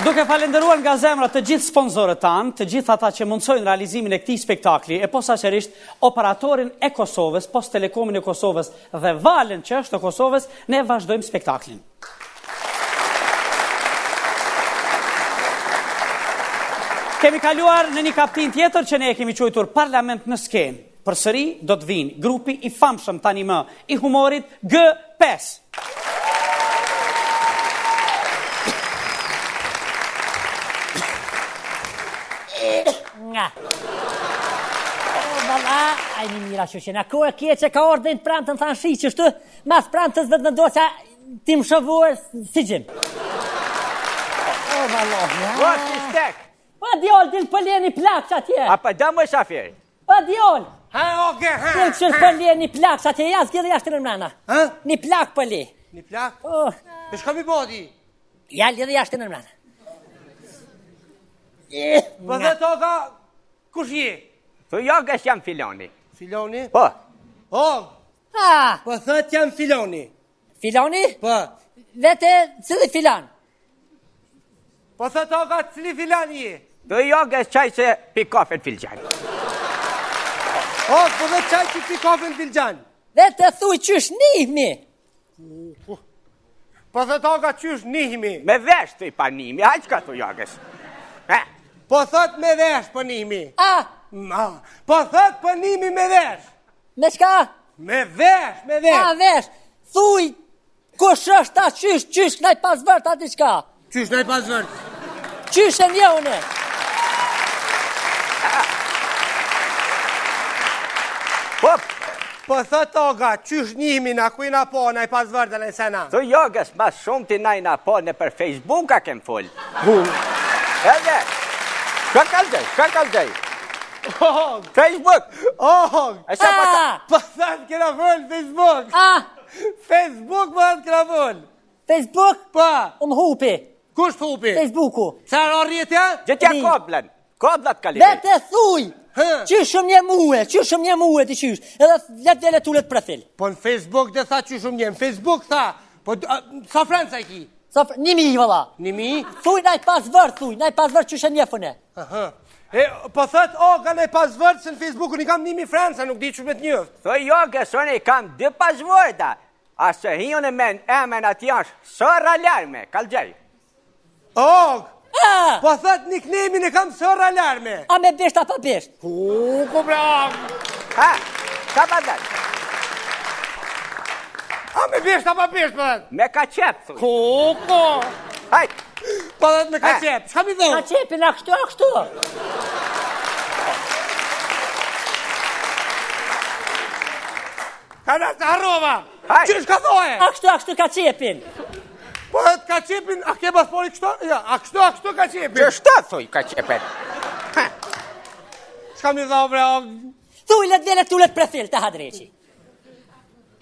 Duke falenderuar nga zemra të gjithë sponsorët tanë, të gjithë ata që mundsojnë realizimin e këtij spektakli, e posaçërisht operatorin e Kosovës, Post Telekomin e Kosovës dhe valën që është të Kosovës, ne vazhdojmë spektaklin. Kemi kaluar në një kaptin tjetër që ne e kemi quajtur Parlament në skenë. Përsëri do të vinë grupi i famshëm tani më i humorit G5. Nga. Valla, ai një mira që na ko e kje që ka ordin prantën thanë shi që shtu, mas prantës vetë në do që tim shëvuar si gjim. O, valla, nga. What is that? Pa djol, dil pëlljen i plak që atje. A pa dëmë e shafiri? Pa djol. Ha, oke, ha. Dil që pëlljen i plak që atje, jasë gjithë jashtë në mrena. Ha? Një plak pëlli. Një plak? Oh, E shka mi bodi? ja lidhë jashtë në mrena. Po dhe toka, kush je? Thu jogës jam filoni. Filoni? Po, Og, Ah, po thët jam filoni. filoni? Po. Vete, cili filan? Po thët toka, cili filani je? thu jogës qaj se pikofet filxan. Og, po dhe qaj që pi kofën filxan. Vete thuj qysh nihmi. Po thët toka, qysh nihmi. Me vesh të i panimi, hajtë ka thu jogës. Po thët me vesh për nihmi. Ah, Ma, po thët për nihmi me vesh. me shka? Me vesh, me vesh. Ah, vesh. Thuj, kush është ta qysh knajt pas vërt ati shka? Qysh në i pas vërë? Qysh e njone? Po, Po thët toka, qysh nihmi na kujna po në i pas vërë dhe në sena. thu jogës ma shumë ti najna po në për Facebook a kem full. Edhe, shka kalgjej? Og, Facebook. og. E sa pa ta... Ah, Po thët kena vëllë Facebook. ah, Facebook po thët kena vëllë. Facebook? Po, Hupi, kush të hupi? Facebooku. Sa rrjetja? Gjëtja Di. koblën, koblat kalimit. Vete thuj, Hë. qyshëm një muë ti qysh, edhe let vele tullet profil. Po në Facebook dhe tha që shumë njem. Facebook tha, po sa franca i ki? Një mi valla. 1.000? Thuj naj pas vërt, qysh e njefëne. Aha. E, po thët, o, ka nej pas vërtë se në Facebooku një kam 1.000 franca, nuk di që me të njëft. Thu jogës, unë i kam 2 pasvorda. A se hion e men emen ati është sër alarme, kalgjej. Og, Ah, po thët nickname-in e kam sër alarme. a me besht apo besht? Ku bra, Ha, ka pa dhe? a me besht apo besht, po thët? Me ka qep, thu. Ku, Hajt, po thët me ka qep, shka mi Ka dhonë? qepin a kështu. Ka në të harrova, Hajt. qysh ka thoje? A kështu ka qepin. Po thët ka qepin, a ke bas pori kështu? Ja, a kështu ka qepin. që shtë, thuj, ka qepet. Shka mi dhonë, bre, og. Thuj let vele tullet profil të hadreqi.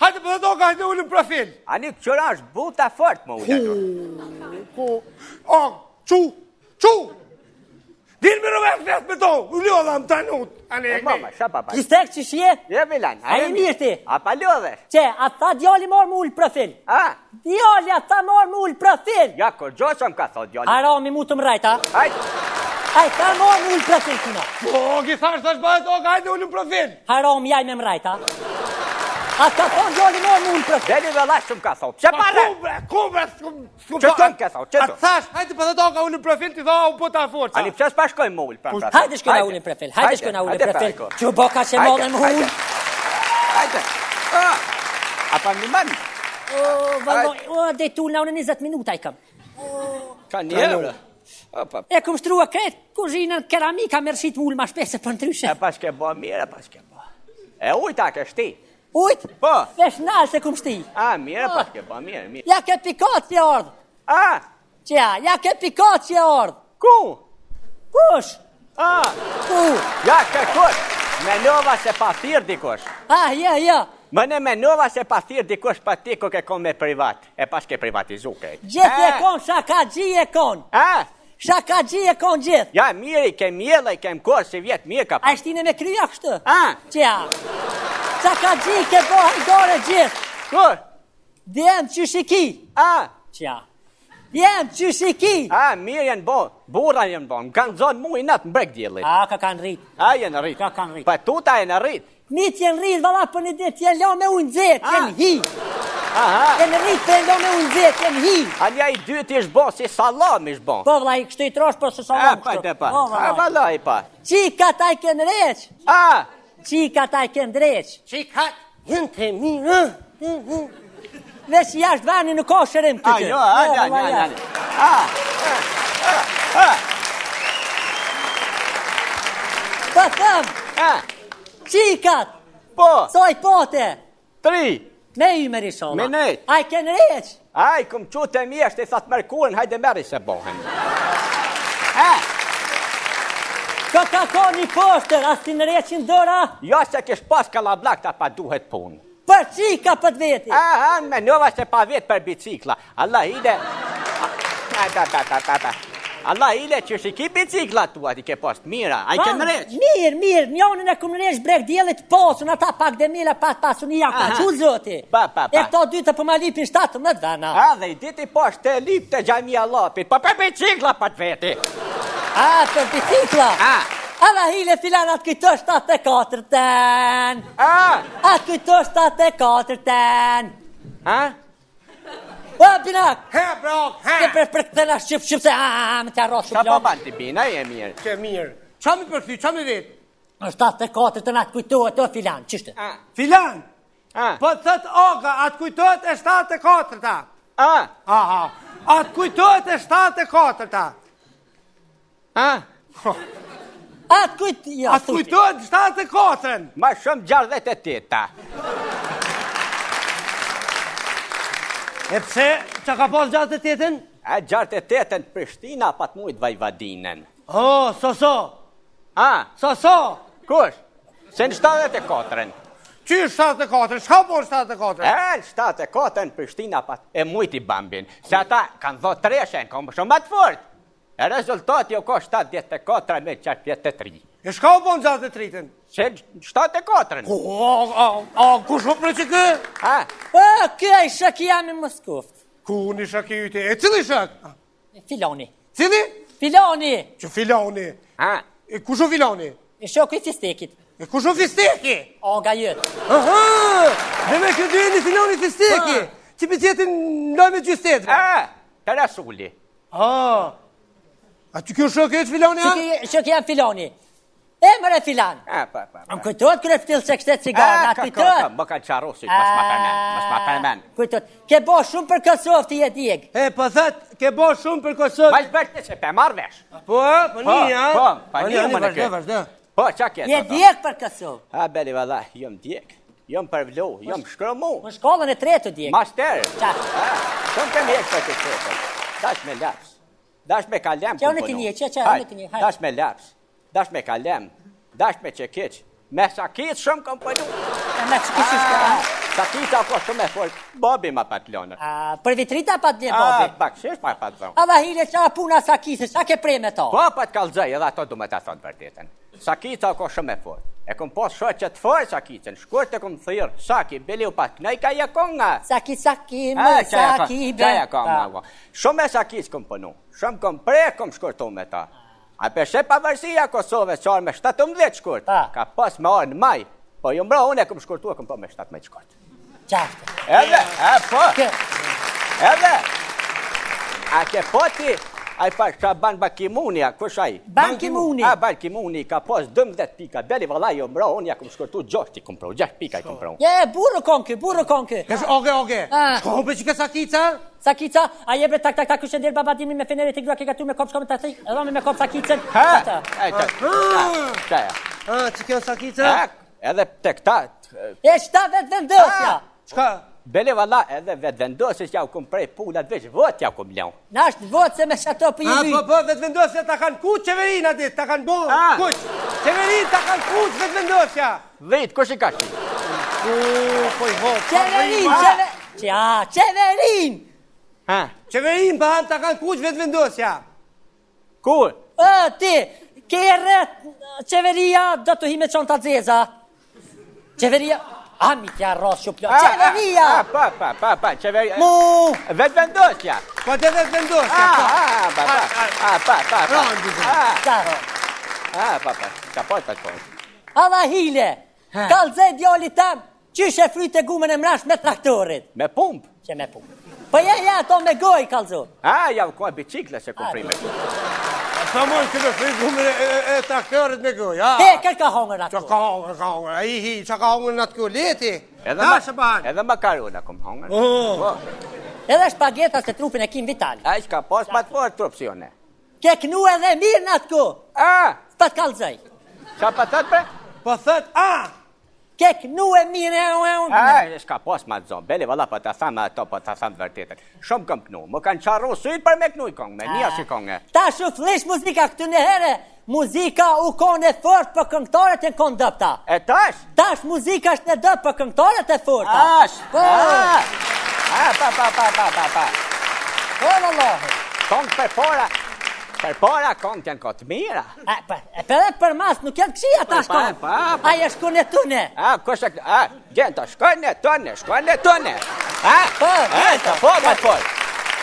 Hajde, po thët, o, ka hajde ullën profil. Ani këqëra është buta fort më ullë. Og, qu. Din me rëvesh vetë me to, u ljodha më tanut. E mama, shë papa. Kistek që shje? Je vilan. A i mirë ti? A pa ljodhe? Që, a tha djali morë mu ullë profil. A, Djali a tha morë mu ullë profil. ja kur gjosëm ka thot djali. Harami mu të mrajta. Hajt, A i tha morë mu ullë profil kina. O, ki thash bëhet, o, ka hajde ullën profil. Harami jaj me mrajta. A ka thonë djali morë mu ullë profil. deli dhe lasëm ka thot. Që pare? Kumbre, Që tënë ka thot, që A tënë? thash, hajde për të ka ullën profil, ti tha u po ta forca. Ani pëse s'pa shkojnë më ullë pra pra. Hajde shkojna ullin profil. Hajde shkojna ullin profil. Që boka që modhen më ullë. Hajde. A pa një manë? O, dhe tu në unë 20 minuta i kam. Ka një euro. Opa. E këm shtrua kretë, kuzhinën keramika me rëshit ullë ma shpese për ndryshe. E pas ke bo mirë, e pas ke bo. E ujta ke shti. Ujtë? Po. Vesh nalë se këm shti. A, mirë, pas ke bo mirë, mirë. Ja ke pikat që ardhë. A, Ja ke pikat që ardhë. ku? Kush? A, Ku? ja ke kush. Menova se pa thirë dikush. Ja. Më ne menova se pa thirë dikush pa ti ko ke kon me privat. E pas ke privatizu ke. Gjithë e kon, shakagji e kon. A, Shakagji e kon gjithë. ja, mirë, i kem mjella, i kem kohë, si vjetë mirë ka pa. A shtine me krya kështë? A, Shakagji ke bo hajdore gjithë. kur? Djemë që shiki. A, Qja. Jem, qysh i ki? Mirë janë bo, burra janë bo, më kanë zonë mu i natë më brek djelit. Ka kanë rrit. Janë rrit. Ka kanë rrit. Pa tuta janë rrit. Mit jenë rrit, valla, për një dit, jenë la me unë zetë, jenë hi. Aha. Jenë rrit, për la me unë zetë, jenë hi. Alja i dytë ishtë bo, si salam ishtë bo. Po, valla, i kështu i trosh për se salam kështu. Pa. Valla i pa. Qika taj kënë req. Qika taj kënë req. Qika, jënë të mirë. Vesh jashtë vani në ka shërim të që. Po thëmë, qikat, soj pote, 3 me i meri shola. Me nejt. Aj kënë req. Aj, këm qute e mjesht e thatë mërkurën, hajde meri se bohen. Ka një poshtër, as ti në reqin dëra? Jo se kish pas kalablak ta pa duhet punë. Për qika për të veti. Me nova se pa vetë për bicikla. Allah ide... Allah ide që shiki bicikla tua ti ke post mira. Aj ke në req. Mirë, njonën e këmë në req brek djelit posun, ata pak dhe mila pat pasun i jaka. Qu zoti? Pa. E këto dytë për ma lipin 17 vena. Dhe i diti post të lip të gjamia lapit, pa për bicikla për të veti. Për bicikla? Ava hile filan atë kujto 74 ten. Atë kujto 74 ten. O, binak. Brak, Për këtë nga shqip se me të arro shumë Qa po ban të bina, e mirë. Që mirë. Qa mi përthy, qa mi vetë? 74 ten atë kujtohet o filan, qishtë? Filan. Po të thët oga, atë kujtohet e 74-ta. Atë kujtohet e 74-ta. Atë kujtohet 74-ën. Ma shumë 68-ta. E pse, që ka pas 68-ën? 68-ën Prishtina pat mujt Vajvadinën. So. Kush? Se në 74-ën. Qysh 74-ën? Shka po 74-ën? 74-ën Prishtina pat e mujt i bambin. Se ata kanë dhot treshen, kanë shumë matë fort. E rezultati o ko 74 me 73. E shka po në 63-ën? Se 74-ën. Kush po për që kë? Këj shëki jam i Moskuftë. Ku një shëki yti? E cili shëk? Filoni. Cili? Filoni. Që filoni. E kush o filoni? E shoku i fistekit. E kush o fisteki? Nga jëtë. Dhe me këtë dujeni filoni fisteki. Që për tjetin ndoj me gjystetve. Të rasulli. A që kjo shëk e që filoni? Shëki jam Filoni. E mërë e filan. Më kujtojt kërë ftil se kështet cigarë, na kujtojt. Më ka qarosit, mas ma përmen. Kujtojt, ke bo shumë për Kosovë ti e djeg. Po thët, ke bo shumë për Kosovë. Ma shbërte se pe marrë vesh. Po një, Pa një më në këtë. Po, qa kjetë? Je djeg për Kosovë. Beli valla, jom djeg. Jom për vlo, jom shkromu. Në shkollën e tretë djeg. Master. Shumë kem hek për të qëtër. Dash me laps. Dash me kalem. Dash me laps. Dash me kalem, dash me qekic, me sakit shumë kom përdu. Me qekic shka? Sakita ko shumë e folk, Bobi ma patlonër. Për vitrita pat një Bobi? Bakshish ma patlonër. Ava hile qa puna sakitës, sa ke prej me to? Po, pat kalzaj, edhe ato du me ta thonë vërtetën. Sakita ko shumë e folk. E kom pos shoqë që të forë sakitën, shkurt e kom thyrë, saki, bili u pat, këna i ka jakonga. Saki, më saki, be. Shumë e sakis kom pënu, shumë kom pre, kom shkurtu me ta. A përse pavarësia Kosovës qarë me 17 shkurt, ka pas me orë në maj, po ju mbra unë e këm shkurtu e këm po me 17 shkurt. Qaftë. Edhe, a ke poti, a i farë qa Ban Ki-mooni, kush a i? Ban Ki-mooni. Ban Ki-mooni ka pas 12 pika, beli valla ju mbra unë e këm shkurtu 6 i këm pro, 6 pika i këm pro. Burë konke. Oke. Shko për që ke sakica? Sakica, a jebre tak, kushe ndirë babadimi me fenerit i grua ke gatu me kop shko me të thej, edhe me kop sakicën. Që kjo sakica? Edhe të këta. E shta vetë vendosja. Qka? Bele valla, edhe vetë vendosës ja u këm prej pullat, veç vot ja u këm leon. Nasht vot se me shato për i vyt. Po, vetë vendosja ta kanë kuq qeverin atit, ta kanë bo, kuq. Qeverin ta kanë kuq vetë vendosja. Vejt, kush i ka shi? Qeverin! Qeverin pa hanë ta kanë kuq vetë vendosja. Kur? Ti, ke rret qeveria do të hi me qonë të zeza. Qeveria... A mi t'ja rrasë që plot. Qeveria! Pa, qeveria. Mu! Vetë vendosja. Po të vetë vendosja. Pa. Ka pojtë. Adha hile, kalzej djali tam, qyshe fryte gumën e mrash me traktorit. Me pump? Që me pump. Po ja, ato me goj, kalzo. Ja, ku e bicikle se ku prime. Sa mund që me fryte gumën e traktorit me goj, ja? Kërë ka hongër ato? Që ka hongër, që ka hongër në atë ku leti? Edhe makarona kom hongër. Edhe shpagetas të trupin e Kim Vitali. A ishka pos ma të forë trup si one. Ke knu edhe mirë në atë ku. Së të kalzej. Qa pa thët bre? Po thët, Ke knu e mirë Ishka pos ma të zonë. Beli valla pa të thamë ato, pa të thamë vërtetet. Shumë këm knu. Më kanë qarru sytë për me knu i kongë, me një si kongë. Ta shu flish muzika këtu në here. Muzika u kone fort për këngëtarët e në konë dëpta. E tash? Tash muzika është në dëpë për këngëtarët e forta. Tash? Pa. Po, vëllohi. Kongë për para kongë janë këtë mira. Për për mas nuk janë këshia tash kongë. Aja shkone e tune. Gjenta, shkone e tune. Po.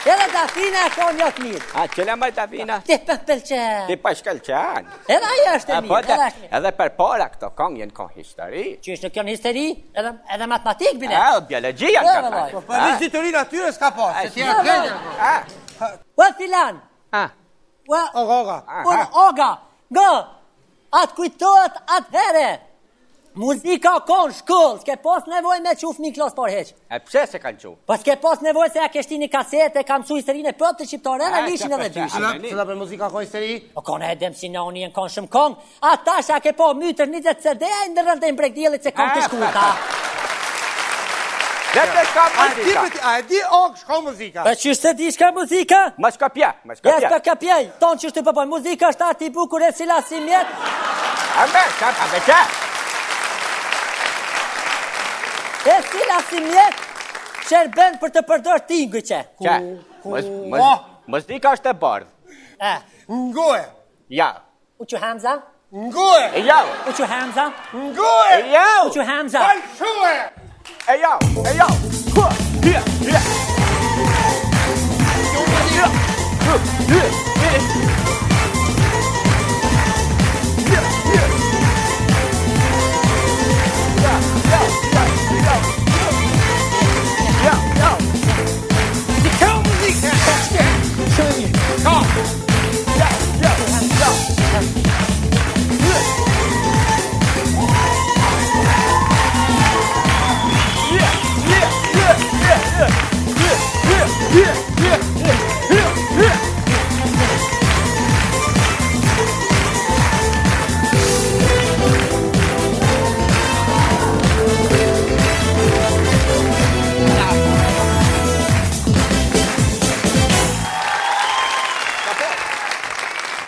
Edhe Dafina e konë jotë mirë. Qële më Dafina? Ti për pëlqen. Ti për shkelqen. Edhe aja është e mirë. Edhe për para këto kongë jenë konë histori. Që ishtë në kjo në histeri, edhe matematik bine. Biologi janë ka fajnë. Për një ditorin atyre s'ka pas, se ti e kejnë. Ua filan. Oga. Nga, atë kujtojët atë here. Muzika konë shkull, s'ke pas nevoj me quf mi klas par heq. Pse se kanë quf? Po s'ke pas nevoj se ja keshti një kasete, kam su historinë e pëtë të qiptare, edhe lishin edhe dyshin. Cëla për muzika konë histeri? O kone edem si në unë jenë konë shumë kongë, ata shë ke po mytër 20 CD-a i ndërën të imbrekdjelit se konë të shkuta. Dhe shka muzika. A e di ok shka muzika? E qështë se di shka muzika? Më shka pja. Ja s'ka ka pjej, tonë qështë të pëpoj, muzika është ati bukur e sila si mjet. E sila si mjet, shërben për të përdor tingë që. Muzika është e bardhë. Ngoje. Ja. U që Hamza? Ngoje. Ja. U që Hamza? Ngoje. Ja. U që Hamza? Falshue. E ja. Hua.